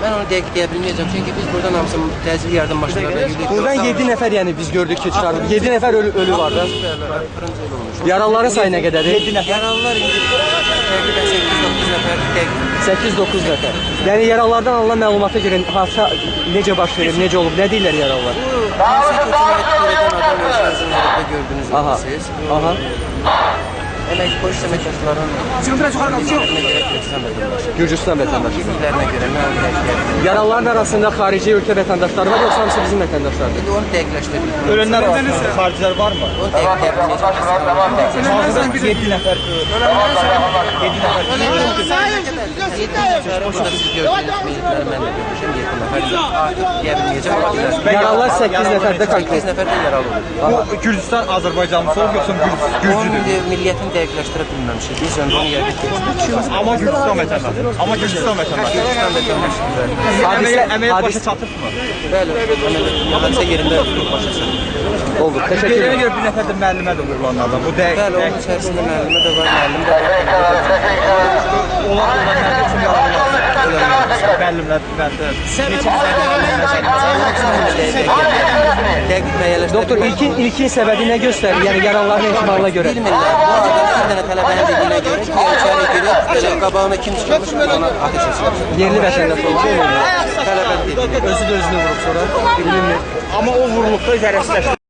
Ben onu dəqiq deyə bilməyəcəm çünki biz buradan hamısı təcili yardım maşınlarına yürüdük. Buradan 7 nəfər yəni biz gördük ki çıxarılıb. 7 nəfər ölü var da. Yaralıların sayı nə qədərdir? 7 nəfər. Yaralılar indi təqribən 8-9 nəfər. 8-9 nəfər. Yəni yaralılardan alınan məlumata görə hadisə necə baş verib, necə olub, nə deyirlər yaralılar? Bu hansı köçünə törədən adam özünüzün hərəkətdə gördünüz siz. Aha. Əmək polis əməkdaşlarının Gürcüstan vətəndaşı. bildiklərinə görə məlumat. Yaralıların arasında xarici ölkə vətəndaşları var, yoxsa hamısı bizim vətəndaşlardır? İndi onu dəqiqləşdirdik. Ölənlər arasında xaricilər varmı? Onu dəqiq deyə bilməyəcəm. Hazırda 7 nəfər. 7 nəfər. Yaralılar 8 nəfərdə konkret. 8 nəfər də yaralı olur. Bu Gürcüstan Azərbaycanlısı olub, yoxsa Onun Gürcüdür? milliyyətini dəqiqləşdirə bilməmişik. Biz onu yəqin ki, Amma Gürcüstan vətəndaşı. Amma Gürcüstan vətəndaşı. Gürcüstan vətəndaşıdır. Əməliyyat başa çatıbmı? Bəli, hadisə yerində başa çatır. Oldu. Təşəkkür edirəm. Görə bir nəfər də müəllimə də vurulanlardan. Bu dəqiq. Bəli, onun içərisində müəllimə də var, müəllim də var. Onlar ölənlər üçün yaralılar. Müəllimlər Dəqiq müəyyənləşdirə Doktor, ilkin səbəbi nə göstərir? Yəni yaralıların ehtimalına görə. bilmirlər. Bu adam bir dənə tələbənin dediyinə görə, içəri girib, belə qabağına kim çıxarmış, ona ateş açılır. Yerli vətəndaş olacaq. Tələbə dedi. Özü də özünü vurub sonra. Bilinmir. Amma o vurulubda zərərsizləşdi.